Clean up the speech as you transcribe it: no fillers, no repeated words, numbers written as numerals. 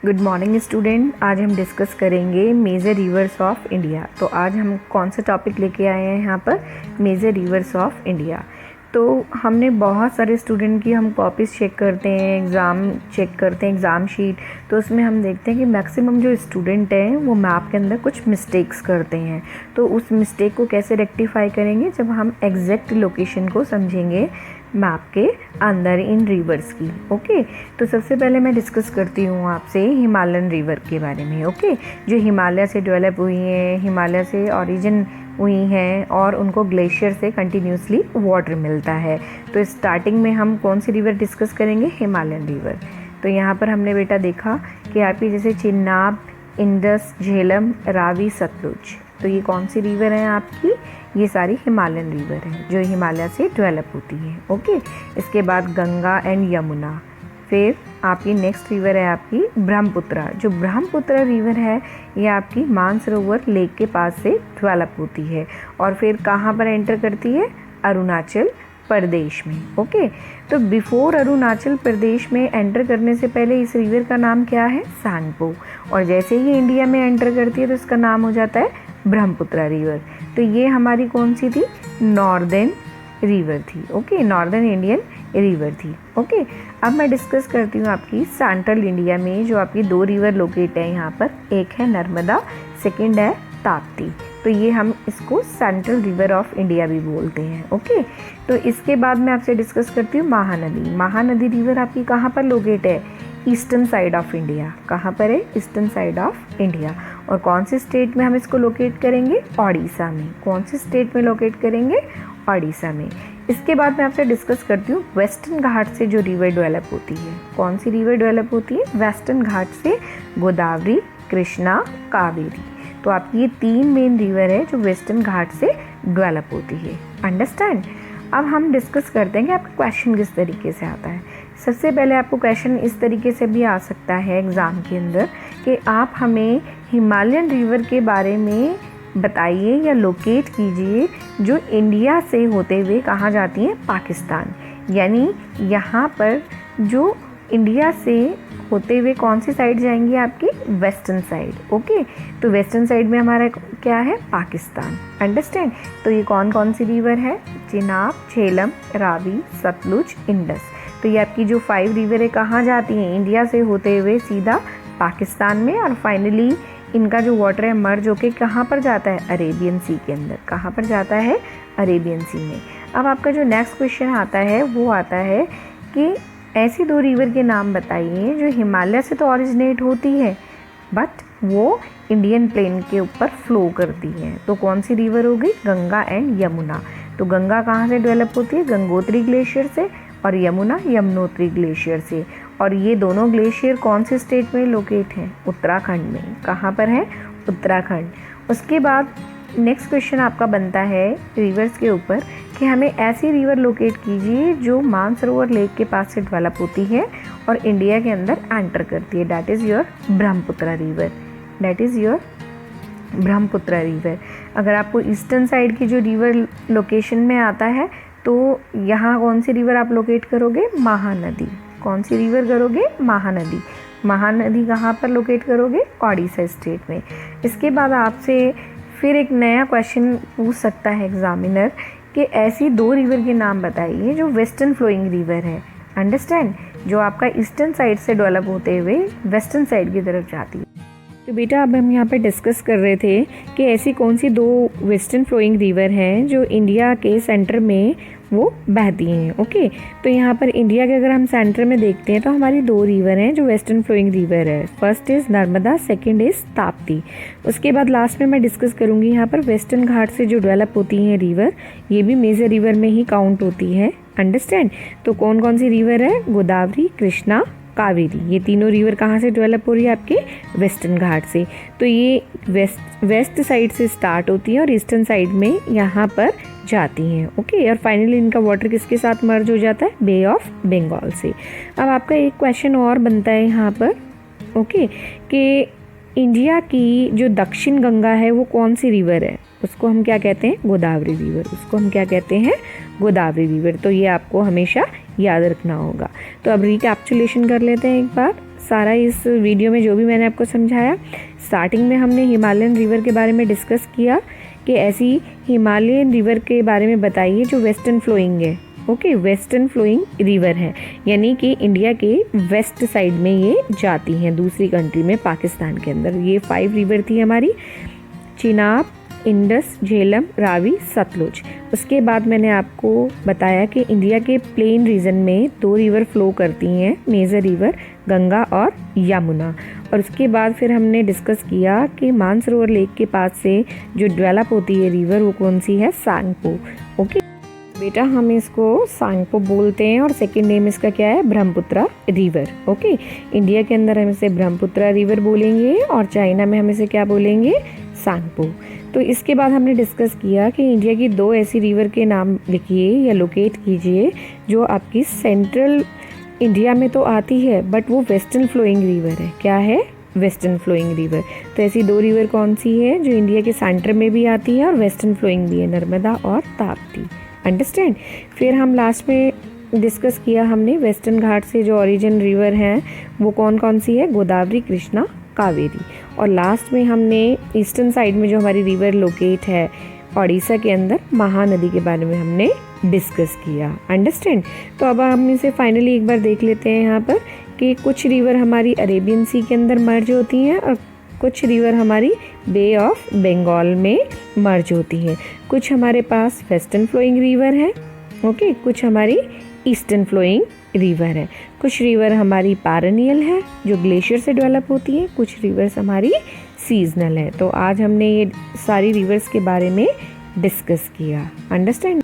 Good morning student. आज हम discuss करेंगे मेजर रिवर्स ऑफ इंडिया। तो आज हम कौन सा टॉपिक लेके आए हैं यहाँ पर, मेजर रिवर्स ऑफ इंडिया। तो हमने बहुत सारे स्टूडेंट की हम कॉपीज़ चेक करते हैं, एग्ज़ाम चेक करते हैं, एग्ज़ाम शीट। तो उसमें हम देखते हैं कि मैक्सिमम जो स्टूडेंट हैं वो मैप के अंदर कुछ मिस्टेक्स करते हैं। तो उस मिस्टेक को कैसे रेक्टिफाई करेंगे, जब हम एग्जैक्ट लोकेशन को समझेंगे मैप के अंदर इन रिवर्स की। ओके, तो सबसे पहले मैं डिस्कस करती हूँ आपसे हिमालयन रिवर के बारे में। ओके, जो हिमालय से डेवलप हुई हैं, हिमालय से ओरिजिन हुई हैं और उनको ग्लेशियर से कंटिन्यूसली वाटर मिलता है। तो स्टार्टिंग में हम कौन सी रिवर डिस्कस करेंगे, हिमालयन रिवर। तो यहाँ पर हमने बेटा देखा कि आपकी जैसे चिनाब, इंडस, झेलम, रावी, सतलुज, तो ये कौन सी रिवर हैं आपकी, ये सारी हिमालयन रिवर हैं जो हिमालय से डेवलप होती है। ओके, इसके बाद गंगा एंड यमुना। फिर आपकी नेक्स्ट रिवर है आपकी ब्रह्मपुत्र। जो ब्रह्मपुत्र रिवर है ये आपकी मानसरोवर लेक के पास से डेवलप होती है और फिर कहाँ पर एंटर करती है, अरुणाचल प्रदेश में। ओके, तो बिफोर अरुणाचल प्रदेश में एंटर करने से पहले इस रिवर का नाम क्या है, सांगपो। और जैसे ही इंडिया में एंटर करती है तो इसका नाम हो जाता है ब्रह्मपुत्र रिवर। तो ये हमारी कौन सी थी, नॉर्दर्न रिवर थी। ओके, नॉर्दर्न इंडियन रिवर थी। ओके, अब मैं डिस्कस करती हूँ आपकी सेंट्रल इंडिया में जो आपकी दो रिवर लोकेट है यहाँ पर, एक है नर्मदा, सेकंड है ताप्ती। तो ये हम इसको सेंट्रल रिवर ऑफ इंडिया भी बोलते हैं। ओके, तो इसके बाद मैं आपसे डिस्कस करती हूँ महानदी। महानदी रिवर आपकी कहाँ पर लोकेट है, ईस्टर्न साइड ऑफ इंडिया। कहाँ पर है, ईस्टर्न साइड ऑफ इंडिया। और कौन से स्टेट में हम इसको लोकेट करेंगे, ओडिशा में। कौन से स्टेट में लोकेट करेंगे, ओडिशा में। इसके बाद मैं आपसे डिस्कस करती हूँ वेस्टर्न घाट से जो रिवर डेवलप होती है। कौन सी रिवर डेवलप होती है, वेस्टर्न घाट से गोदावरी, कृष्णा, कावेरी। तो आपकी ये तीन मेन रिवर है जो वेस्टर्न घाट से डेवलप होती है। अंडरस्टैंड। अब हम डिस्कस करते हैं कि आपका क्वेश्चन किस तरीके से आता है। सबसे पहले आपको क्वेश्चन इस तरीके से भी आ सकता है एग्ज़ाम के अंदर कि आप हमें हिमालयन रिवर के बारे में बताइए या लोकेट कीजिए जो इंडिया से होते हुए कहाँ जाती हैं, पाकिस्तान। यानी यहाँ पर जो इंडिया से होते हुए कौन सी साइड जाएंगी आपकी, वेस्टर्न साइड। ओके, तो वेस्टर्न साइड में हमारा क्या है, पाकिस्तान। अंडरस्टैंड। तो ये कौन कौन सी रिवर है, चिनाब, झेलम, रावी, सतलुज, इंडस। तो ये आपकी जो 5 रिवर है कहाँ जाती हैं, इंडिया से होते हुए सीधा पाकिस्तान में, और फाइनली इनका जो वाटर है मर्ज होके कहाँ पर जाता है, अरेबियन सी के अंदर। कहाँ पर जाता है, अरेबियन सी में। अब आपका जो नेक्स्ट क्वेश्चन आता है वो आता है कि ऐसी 2 रिवर के नाम बताइए जो हिमालय से तो ओरिजिनेट होती है बट वो इंडियन प्लेन के ऊपर फ्लो करती है। तो कौन सी रिवर होगी, गंगा एंड यमुना। तो गंगा कहाँ से डेवलप होती है, गंगोत्री ग्लेशियर से, और यमुना यमुनोत्री ग्लेशियर से। और ये दोनों ग्लेशियर कौन से स्टेट में लोकेट हैं, उत्तराखंड में। कहाँ पर है, उत्तराखंड। उसके बाद नेक्स्ट क्वेश्चन आपका बनता है रिवर्स के ऊपर कि हमें ऐसी रिवर लोकेट कीजिए जो मानसरोवर लेक के पास से डेवलप होती है और इंडिया के अंदर एंटर करती है। That is your Brahmaputra river. That is your Brahmaputra river. अगर आपको ईस्टर्न साइड की जो रिवर लोकेशन में आता है तो यहाँ कौन सी रिवर आप लोकेट करोगे, महानदी। कौन सी रिवर करोगे, महानदी। महानदी कहाँ पर लोकेट करोगे, ओडिशा स्टेट में। इसके बाद आपसे फिर एक नया क्वेश्चन पूछ सकता है एग्जामिनर कि ऐसी 2 रिवर के नाम बताइए जो वेस्टर्न फ्लोइंग रिवर है। अंडरस्टैंड, जो आपका ईस्टर्न साइड से डेवलप होते हुए वेस्टर्न साइड की तरफ जाती है। तो बेटा अब हम यहाँ पे डिस्कस कर रहे थे कि ऐसी कौन सी 2 वेस्टर्न फ्लोइंग रिवर हैं जो इंडिया के सेंटर में वो बहती हैं। ओके, तो यहाँ पर इंडिया के अगर हम सेंटर में देखते हैं तो हमारी 2 रिवर हैं जो वेस्टर्न फ्लोइंग रिवर है। First is Narmada, second is Tapti. उसके बाद लास्ट में मैं डिस्कस करूँगी यहाँ पर वेस्टर्न घाट से जो डेवलप होती हैं रिवर, ये भी मेजर रिवर में ही काउंट होती है। अंडरस्टैंड। तो कौन कौन सी रिवर है, गोदावरी, कृष्णा, कावेरी। ये तीनों रिवर कहाँ से डेवलप हो रही है, आपके वेस्टर्न घाट से। तो ये वेस्ट साइड से स्टार्ट होती है और ईस्टर्न साइड में यहाँ पर जाती हैं। ओके, और फाइनली इनका वाटर किसके साथ मर्ज हो जाता है, बे ऑफ बंगाल से। अब आपका एक क्वेश्चन और बनता है यहाँ पर, ओके, कि इंडिया की जो दक्षिण गंगा है वो कौन सी रिवर है, उसको हम क्या कहते हैं, गोदावरी रिवर। उसको हम क्या कहते हैं, गोदावरी रिवर। तो ये आपको हमेशा याद रखना होगा। तो अब रिकैप्चुलेशन कर लेते हैं एक बार। सारा इस वीडियो में जो भी मैंने आपको समझाया। स्टार्टिंग में हमने हिमालयन रिवर के बारे में डिस्कस किया कि ऐसी हिमालयन रिवर के बारे में बताइए जो वेस्टर्न फ्लोइंग है। ओके, वेस्टर्न फ्लोइंग रिवर है, यानी कि इंडिया के वेस्ट साइड में ये जाती हैं दूसरी कंट्री में, पाकिस्तान के अंदर। ये 5 रिवर थी हमारी, चिनाब, इंडस, झेलम, रावी, सतलुज। उसके बाद मैंने आपको बताया कि इंडिया के प्लेन रीजन में 2 रिवर फ्लो करती हैं, मेजर रिवर गंगा और यमुना। और उसके बाद फिर हमने डिस्कस किया कि मानसरोवर लेक के पास से जो डेवलप होती है रिवर वो कौन सी है, सांगपो। ओके बेटा, हम इसको सांगपो बोलते हैं और सेकंड नेम इसका क्या है, ब्रह्मपुत्रा रिवर। ओके, इंडिया के अंदर हम इसे ब्रह्मपुत्रा रिवर बोलेंगे और चाइना में हम इसे क्या बोलेंगे, सांगपो। तो इसके बाद हमने डिस्कस किया कि इंडिया की 2 ऐसी रिवर के नाम लिखिए या लोकेट कीजिए जो आपकी सेंट्रल इंडिया में तो आती है बट वो वेस्टर्न फ्लोइंग रिवर है। क्या है, वेस्टर्न फ्लोइंग रिवर। तो ऐसी 2 रिवर कौन सी है जो इंडिया के सेंटर में भी आती है और वेस्टर्न फ्लोइंग भी है, नर्मदा और ताप्ती। अंडरस्टैंड। फिर हम लास्ट में डिस्कस किया हमने वेस्टर्न घाट से जो ओरिजिन रिवर हैं वो कौन कौन सी है, गोदावरी, कृष्णा, कावेरी। और लास्ट में हमने ईस्टर्न साइड में जो हमारी रिवर लोकेट है ओडिशा के अंदर, महानदी के बारे में हमने डिस्कस किया। अंडरस्टैंड। तो अब हम इसे फाइनली एक बार देख लेते हैं यहाँ पर कि कुछ रिवर हमारी अरेबियन सी के अंदर मर्ज होती हैं और कुछ रिवर हमारी बे ऑफ बंगाल में मर्ज होती हैं। कुछ हमारे पास वेस्टर्न फ्लोइंग रिवर है, ओके, कुछ हमारी ईस्टर्न फ्लोइंग रिवर है। कुछ रिवर हमारी पैरेनियल है जो ग्लेशियर से डेवलप होती है, कुछ रिवर्स हमारी सीजनल है। तो आज हमने ये सारी रिवर्स के बारे में डिस्कस किया। अंडरस्टैंड।